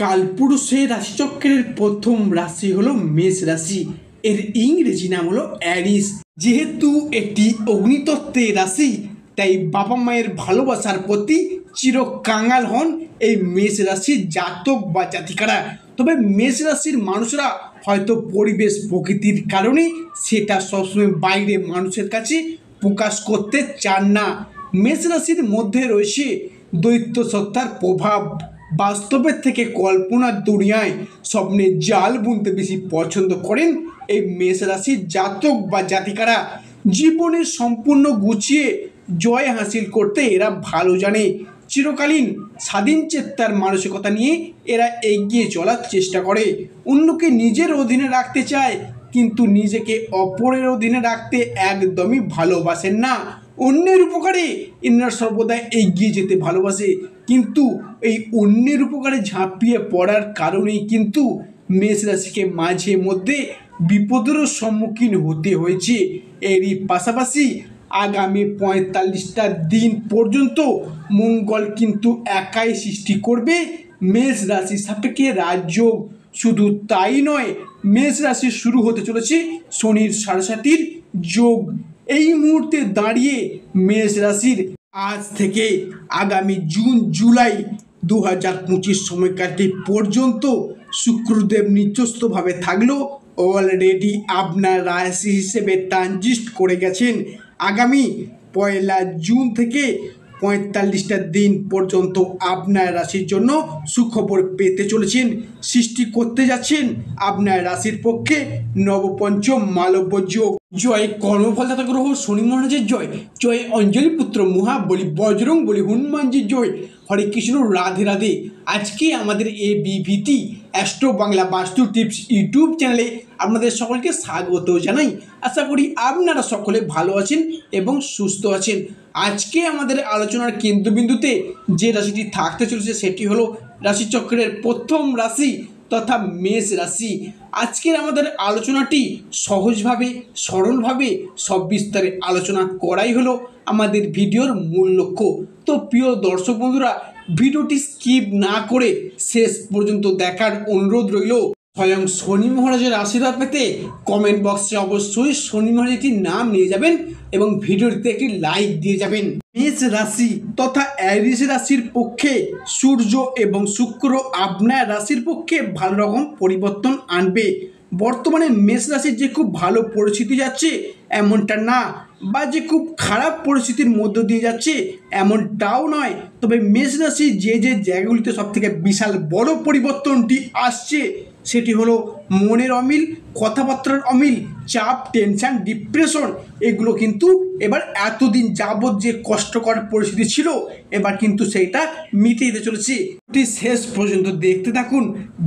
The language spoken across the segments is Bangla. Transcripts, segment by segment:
কালপুরুষের রাশিচক্রের প্রথম রাশি হলো মেষ রাশি। এর ইংরেজি নাম হলো অ্যারিস। যেহেতু এটি অগ্নিতত্ত্বের রাশি, তাই বাবা মায়ের ভালোবাসার প্রতি চিরকাঙাল হন এই মেষ রাশির জাতক বা জাতিকারা। তবে মেষ রাশির মানুষরা হয়তো পরিবেশ প্রকৃতির কারণে সেটা সবসময় বাইরে মানুষের কাছে প্রকাশ করতে চান না। মেষ রাশির মধ্যে রয়েছে দৈত্য সত্তার প্রভাব। বাস্তবের থেকে কল্পনার দুনিয়ায় স্বপ্নে জাল বুনতে বেশি পছন্দ করেন এই মেষ রাশির জাতক বা জাতিকারা। জীবনে সম্পূর্ণ গুছিয়ে জয় হাসিল করতে এরা ভালো জানে। চিরকালীন স্বাধীন চেত্তার মানসিকতা নিয়ে এরা এগিয়ে চলার চেষ্টা করে। অন্যকে নিজের অধীনে রাখতে চায়, কিন্তু নিজেকে অপরের অধীনে রাখতে একদমই ভালোবাসেন না। অন্যের উপকারে এনারা সর্বদা এগিয়ে যেতে ভালোবাসে, কিন্তু এই অন্যের উপকারে ঝাঁপিয়ে পড়ার কারণেই কিন্তু মেষ রাশিকে মাঝে মধ্যে বিপদেরও সম্মুখীন হতে হয়েছে। এরই পাশাপাশি আগামী ৪৫টা দিন পর্যন্ত মঙ্গল কিন্তু একাই সৃষ্টি করবে মেষ রাশির সাপেক্ষে রাজযোগ। শুধু তাই নয়, মেষ রাশি শুরু হতে চলেছে শনির সাড়ে যোগ। এই মুহূর্তে দাঁড়িয়ে মেষ রাশির আজ থেকে আগামী জুন জুলাই ২০২৫ সময়কালটি পর্যন্ত শুক্রদেব নিচস্থভাবে থাকলেও অলরেডি আপনার রাশি হিসেবে ট্রানজিট করে গেছেন। আগামী ১লা জুন থেকে ৪৫টা দিন পর্যন্ত আপনার রাশির জন্য সুখবর পেতে চলেছেন। সৃষ্টি করতে যাচ্ছেন আপনার রাশির পক্ষে নবপঞ্চম মালব্য যোগ। জয় কর্মফলদাতা গ্রহ শনি মহারাজের জয়। জয় অঞ্জলি পুত্র মহাবলী বজরং বলি হনুমানজির জয়। হরে কৃষ্ণ, রাধে রাধে। আজকে আমাদের ABVT অ্যাস্ট্রো বাংলা বাস্তু টিপস ইউটিউব চ্যানেলে আপনাদের সকলকে স্বাগত জানাই। আশা করি আপনারা সকলে ভালো আছেন এবং সুস্থ আছেন। আজকে আমাদের আলোচনার কেন্দ্রবিন্দুতে যে রাশিটি থাকতে চলেছে সেটি হলো রাশিচক্রের প্রথম রাশি তথা মেষ রাশি। আজকের আমাদের আলোচনাটি সহজভাবে সরলভাবে সব বিস্তারে আলোচনা করাই হলো আমাদের ভিডিওর মূল লক্ষ্য। তো প্রিয় দর্শক বন্ধুরা, ভিডিওটি স্কিপ না করে শেষ পর্যন্ত দেখার অনুরোধ রইল। স্বয়ং শনি মহারাজের আশীর্বাদ পেতে কমেন্ট বক্সে অবশ্যই শনি মহারাজটির নাম নিয়ে যাবেন এবং ভিডিওটিতে একটি লাইক দিয়ে যাবেন। মেষ রাশি তথা অ্যারিস রাশির পক্ষে সূর্য এবং শুক্র আপনার রাশির পক্ষে ভালো রকম পরিবর্তন আনবে। বর্তমানে মেষ রাশির যে খুব ভালো পরিস্থিতি যাচ্ছে এমনটা না, বা যে খুব খারাপ পরিস্থিতির মধ্য দিয়ে যাচ্ছে এমনটাও নয়। তবে মেষ রাশি যে জায়গাগুলিতে সবথেকে বিশাল বড় পরিবর্তনটি আসছে সেটি হলো মনের অমিল, কথাবার্তার অমিল, চাপ, টেনশন, ডিপ্রেশন। এগুলো কিন্তু এবার এতদিন যাবৎ যে কষ্টকর পরিস্থিতি ছিল এবার কিন্তু সেইটা মিটে যেতে চলেছে। শেষ পর্যন্ত দেখতে থাকুন।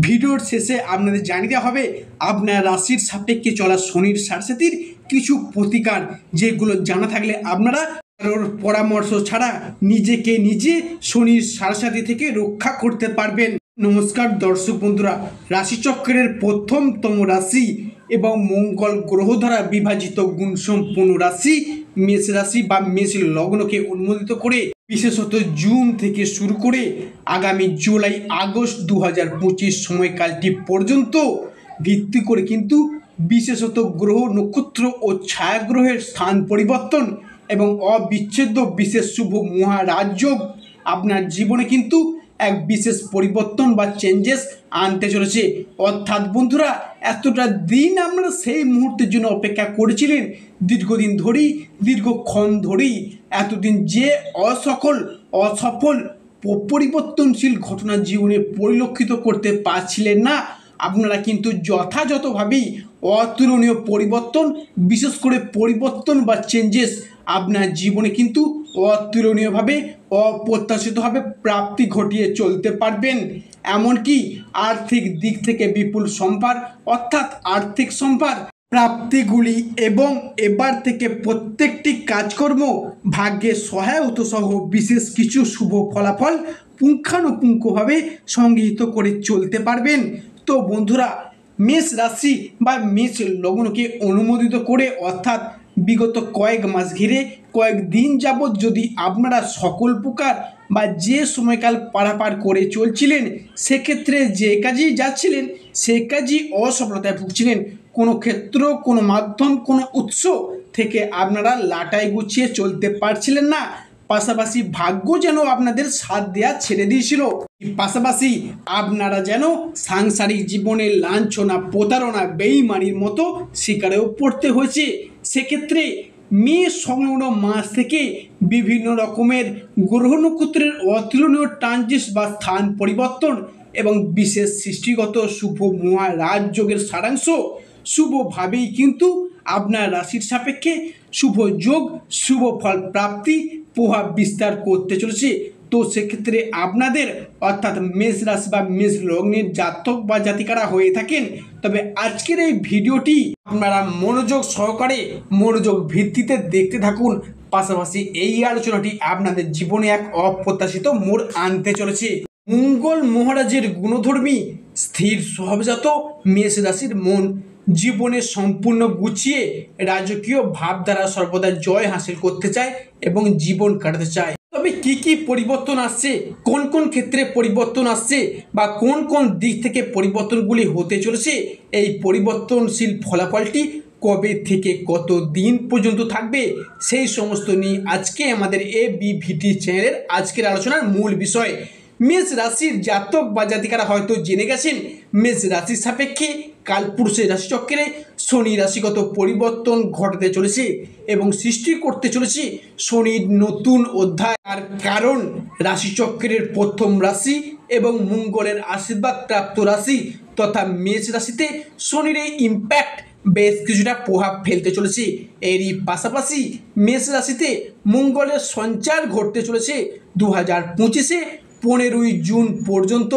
ভিডিওর শেষে আপনাদের জানিয়ে দেওয়া হবে আপনার রাশির সাপেক্ষে চলা শনির সাড়ে কিছু প্রতিকার, যেগুলো জানা থাকলে আপনারা কারোর পরামর্শ ছাড়া নিজেকে নিজে শনির সাড়ে থেকে রক্ষা করতে পারবেন। নমস্কার দর্শক বন্ধুরা, রাশিচক্রের প্রথমতম রাশি এবং মঙ্গল গ্রহ দ্বারা বিভাজিত গুণসম্পন্ন রাশি মেষ রাশি বা মেষ লগ্নকে অনুমোদিত করে বিশেষত জুন থেকে শুরু করে আগামী জুলাই আগস্ট ২০২৫ সময়কালটি পর্যন্ত ভিত্তি করে কিন্তু বিশেষত গ্রহ, নক্ষত্র ও ছায়াগ্রহের স্থান পরিবর্তন এবং অবিচ্ছেদ্য বিশেষ শুভ মহারাজযোগ আপনার জীবনে কিন্তু এক বিশেষ পরিবর্তন বা চেঞ্জেস আনতে চলেছে। অর্থাৎ বন্ধুরা, এতটা দিন আমরা সেই মুহূর্তের জন্য অপেক্ষা করেছিলেন, দীর্ঘদিন ধরেই, দীর্ঘক্ষণ ধরেই এতদিন যে অসফল পরিবর্তনশীল ঘটনা জীবনে পরিলক্ষিত করতে পারছিলেন না, আপনারা কিন্তু যথাযথভাবেই অতুলনীয় পরিবর্তন, বিশেষ করে পরিবর্তন বা চেঞ্জেস আপনার জীবনে কিন্তু অতুলনীয়ভাবে অপ্রত্যাশিতভাবে প্রাপ্তি ঘটিয়ে চলতে পারবেন। এমনকি আর্থিক দিক থেকে বিপুল সম্ভার অর্থাৎ আর্থিক সম্ভার প্রাপ্তিগুলি এবং এবার থেকে প্রত্যেকটি কাজকর্ম ভাগ্যে সহায়তা সহ বিশেষ কিছু শুভ ফলাফল পুঙ্খানুপুঙ্খভাবে সংগৃহীত করে চলতে পারবেন। তো বন্ধুরা, মেষ রাশি বা মেষ লগ্নকে অনুমোদিত করে অর্থাৎ বিগত কয়েক মাস ঘিরে কয়েকদিন যাবৎ যদি আপনারা সকল প্রকার বা যে সময়কাল পারাপার করে চলছিলেন, সেক্ষেত্রে যে কাজেই যাচ্ছিলেন সে কাজই অসফলতায় ভুগছিলেন, কোনো ক্ষেত্র, কোনো মাধ্যম, কোনো উৎস থেকে আপনারা লাটাই গুছিয়ে চলতে পারছিলেন না, পাশাপাশি ভাগ্য যেন আপনাদের সাথ দেওয়া ছেড়ে দিয়েছিল, পাশাপাশি আপনারা যেন সাংসারিক জীবনে লাঞ্ছনা, প্রতারণা, বেইমানির মতো শিকারেও পড়তে হয়েছে। সেক্ষেত্রে মে সংলগ্ন মাস থেকে বিভিন্ন রকমের গ্রহ নক্ষত্রের অতুলনীয় ট্রানজিট বা স্থান পরিবর্তন এবং বিশেষ সৃষ্টিগত শুভ মহারাজযোগের সারাংশ শুভভাবেই কিন্তু আপনার রাশির সাপেক্ষে শুভ যোগ, শুভ ফল প্রাপ্তি প্রভাব বিস্তার করতে চলেছে। তো সেক্ষেত্রে আপনাদের অর্থাৎ মেষ রাশি বা মেষ লগ্নের জাতক বা জাতিকারা হয়ে থাকেন, তবে আজকের এই ভিডিওটি আপনারা মনোযোগ সহকারে, মনোযোগ ভিত্তিতে দেখতে থাকুন। পাশাপাশি এই আলোচনাটি আপনাদের জীবনে এক অপ্রত্যাশিত মোড় আনতে চলেছে। মঙ্গল মহারাজের গুণধর্মী স্থির স্বভাবজাত মেষ রাশির মন জীবনে সম্পূর্ণ গুছিয়ে রাজকীয় ভাব দ্বারা সর্বদা জয় হাসিল করতে চায় এবং জীবন কাটাতে চায়। তবে কি কি পরিবর্তন আসছে, কোন কোন ক্ষেত্রে পরিবর্তন আসছে বা কোন কোন দিক থেকে পরিবর্তনগুলি হতে চলেছে, এই পরিবর্তনশীল ফলাফলটি কবে থেকে কত দিন পর্যন্ত থাকবে, সেই সমস্ত নিয়ে আজকে আমাদের ABVT চ্যানেলের আজকের আলোচনার মূল বিষয়। মেষ রাশির জাতক বা জাতিকারা হয়তো জেনে গেছেন মেষ রাশির সাপেক্ষে কালপুরুষের রাশিচক্রে শনি রাশিগত পরিবর্তন ঘটাতে চলেছে এবং সৃষ্টি করতে চলেছে শনির নতুন অধ্যায়। আর কারণ রাশিচক্রের প্রথম রাশি এবং মঙ্গলের আশীর্বাদ প্রাপ্ত রাশি তথা মেষ রাশিতে শনির এই ইম্প্যাক্ট বেশ কিছুটা প্রভাব ফেলতে চলেছে। এরই পাশাপাশি মেষ রাশিতে মঙ্গলের সঞ্চার ঘটতে চলেছে 2025-এ 15ই জুন পর্যন্ত।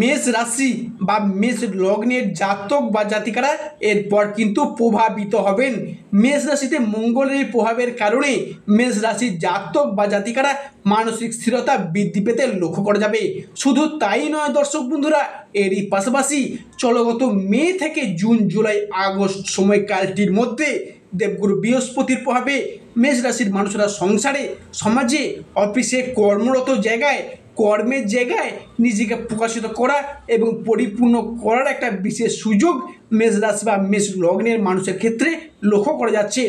মেষ রাশি বা মেষ লগ্নের জাতক বা জাতিকারা এরপর কিন্তু প্রভাবিত হবেন। মেষ রাশিতে মঙ্গলের এই প্রভাবের কারণে মেষ রাশির জাতক বা জাতিকারা মানসিক স্থিরতা বৃদ্ধি পেতে লক্ষ্য করা যাবে। শুধু তাই নয় দর্শক বন্ধুরা, এরই পাশাপাশি চলগত মে থেকে জুন, জুলাই, আগস্ট সময়কালটির মধ্যে দেবগুরু বৃহস্পতির প্রভাবে মেষ রাশির মানুষরা সংসারে, সমাজে, অফিসে, কর্মরত জায়গায়, কর্মের জায়গায় নিজেকে প্রকাশিত করা এবং পরিপূর্ণ করার একটা বিশেষ সুযোগ মেষ রাশি বা মেষ লগ্নের মানুষের ক্ষেত্রে লক্ষ্য করা যাচ্ছে।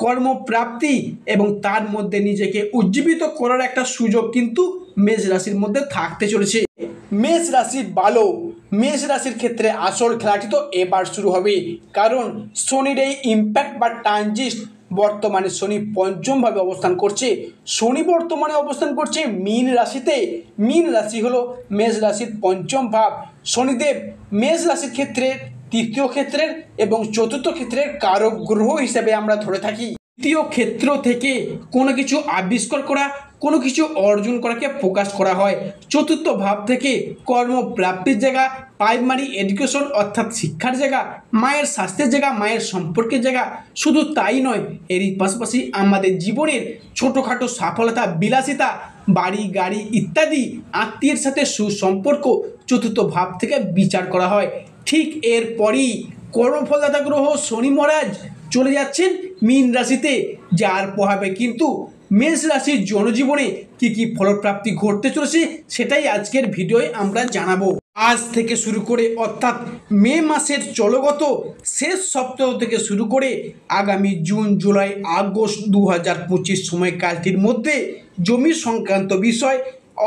কর্মপ্রাপ্তি এবং তার মধ্যে নিজেকে উজ্জীবিত করার একটা সুযোগ কিন্তু মেষ রাশির মধ্যে থাকতে চলেছে। মেষ রাশির মেষ রাশির ক্ষেত্রে আসল খেলাটি তো এবার শুরু হবে, কারণ শনির এই ইম্প্যাক্ট বা ট্রানজিট বর্তমানে শনি পঞ্চমভাবে অবস্থান করছে। শনি বর্তমানে অবস্থান করছে মীন রাশিতে। মীন রাশি হলো মেষ রাশির পঞ্চম ভাব। শনিদেব মেষ রাশির ক্ষেত্রে তৃতীয় ক্ষেত্রের এবং চতুর্থ ক্ষেত্রের কারক গ্রহ হিসেবে আমরা ধরে থাকি। তৃতীয় ক্ষেত্র থেকে কোনো কিছু আবিষ্কার করা, কোনো কিছু অর্জন করাকে প্রকাশ করা হয়। চতুর্থ ভাব থেকে কর্মপ্রাপ্তির জায়গা, প্রাইমারি এডুকেশন অর্থাৎ শিক্ষার জায়গা, মায়ের স্বাস্থ্যের জায়গা, মায়ের সম্পর্কের জায়গা। শুধু তাই নয়, এরই পাশাপাশি আমাদের জীবনের ছোটোখাটো সফলতা, বিলাসিতা, বাড়ি গাড়ি ইত্যাদি, আত্মীয়ের সাথে সুসম্পর্ক চতুর্থ ভাব থেকে বিচার করা হয়। ঠিক এরপরই কর্মফলদাতা গ্রহ শনি মহারাজ চলে যাচ্ছেন মীন রাশিতে, যার প্রভাবে কিন্তু মেষ রাশির জনজীবনে কি কি ফলপ্রাপ্তি ঘটতে চলেছে সেটাই আজকের ভিডিওয় আমরা জানাবো। আজ থেকে শুরু করে অর্থাৎ মে মাসের চলগত শেষ সপ্তাহ থেকে শুরু করে আগামী জুন, জুলাই, আগস্ট 2025 সময়কালটির মধ্যে জমি সংক্রান্ত বিষয়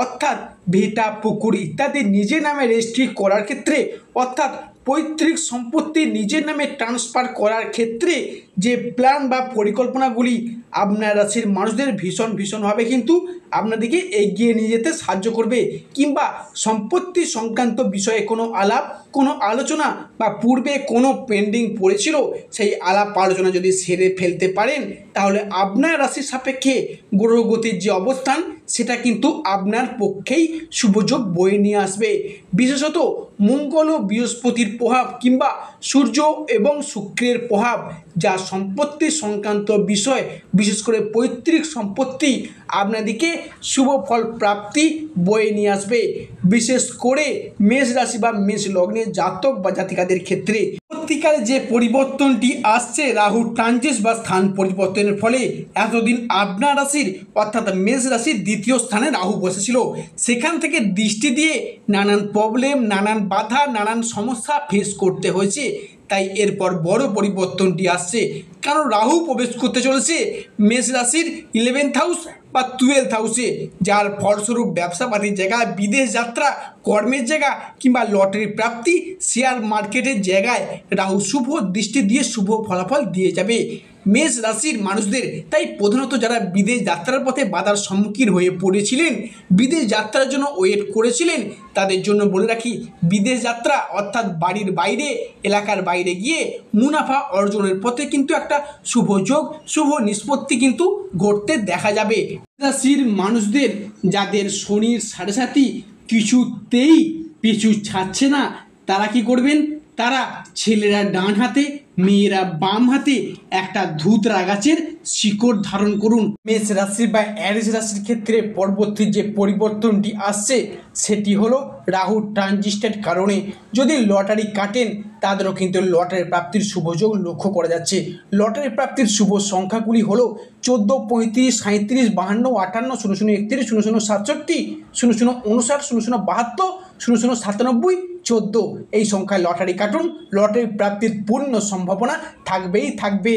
অর্থাৎ ভিটা, পুকুর ইত্যাদি নিজের নামে রেজিস্ট্রি করার ক্ষেত্রে অর্থাৎ পৈতৃক সম্পত্তি নিজের নামে ট্রান্সফার করার ক্ষেত্রে যে প্ল্যান বা পরিকল্পনাগুলি আপনার রাশির মানুষদের ভীষণভাবে কিন্তু আপনাদেরকে এগিয়ে নিয়ে যেতে সাহায্য করবে, কিংবা সম্পত্তি সংক্রান্ত বিষয়ে কোনো আলাপ, কোনো আলোচনা বা পূর্বে কোনো পেন্ডিং পড়েছিল সেই আলাপ আলোচনা যদি সেরে ফেলতে পারেন, তাহলে আপনার রাশির সাপেক্ষে গ্রহগতির যে অবস্থান সেটা কিন্তু আপনার পক্ষেই শুভযোগ বয়ে নিয়ে আসবে। বিশেষত মঙ্গল ও বৃহস্পতির প্রভাব কিংবা সূর্য এবং শুক্রের প্রভাব যা সম্পত্তি সংক্রান্ত বিষয়, বিশেষ করে পৈতৃক সম্পত্তি আপনাদেরকে শুভ ফল প্রাপ্তি বয়ে নিয়ে আসবে। বিশেষ করে মেষ রাশি বা মেষ লগ্নের জাতক বা জাতিকাদের ক্ষেত্রে পরবর্তীকালে যে পরিবর্তনটি আসছে রাহু ট্রানজিট বা স্থান পরিবর্তনের ফলে, এতদিন আপনার রাশির অর্থাৎ মেষ রাশির দ্বিতীয় স্থানে রাহু বসেছিল, সেখান থেকে দৃষ্টি দিয়ে নানান প্রবলেম, নানান বাধা, নানান সমস্যা ফেস করতে হয়েছে। তাই এরপর বড় পরিবর্তনটি আসছে, কারণ রাহু প্রবেশ করতে চলেছে মেষ রাশির 11th হাউস বা 12th হাউসে, যার ফলস্বরূপ ব্যবসাপাতির জায়গা, বিদেশ যাত্রা, কর্মের জায়গা কিংবা লটারি প্রাপ্তি, শেয়ার মার্কেটের জায়গায় রাহু শুভ দৃষ্টি দিয়ে শুভ ফলাফল দিয়ে যাবে মেষ রাশির মানুষদের। তাই প্রধানত যারা বিদেশ যাত্রার পথে বাধার সম্মুখীন হয়ে পড়েছিলেন, বিদেশ যাত্রার জন্য ওয়েট করেছিলেন, তাদের জন্য বলে রাখি, বিদেশ যাত্রা অর্থাৎ বাড়ির বাইরে, এলাকার বাইরে গিয়ে মুনাফা অর্জনের পথে কিন্তু একটা শুভ যোগ, শুভ নিষ্পত্তি কিন্তু ঘটতে দেখা যাবে। রাশির মানুষদের যাদের শনির 7.5 কিছুতেই পিছু ছাড়ছে না, তারা কি করবেন? তারা ছেলেরা ডান হাতে, মেয়েরা বাম হাতে একটা ধুতরা গাছের শিকড় ধারণ করুন। মেষ রাশি বা অ্যারিস রাশির ক্ষেত্রে পরবর্তী যে পরিবর্তনটি আসছে সেটি হলো রাহু ট্রানজিটের কারণে যদি লটারি কাটেন, তাদেরও কিন্তু লটারি প্রাপ্তির শুভযোগ লক্ষ্য করা যাচ্ছে। লটারি প্রাপ্তির শুভ সংখ্যাগুলি হলো 14, 35, 37, 52, 58, 00, 31, 00, 67, 00, 59, 00, 72, 00, 97, 14 এই সংখ্যায় লটারি কাটুন। লটারি প্রাপ্তির পূর্ণ সম্ভাবনা থাকবেই থাকবে।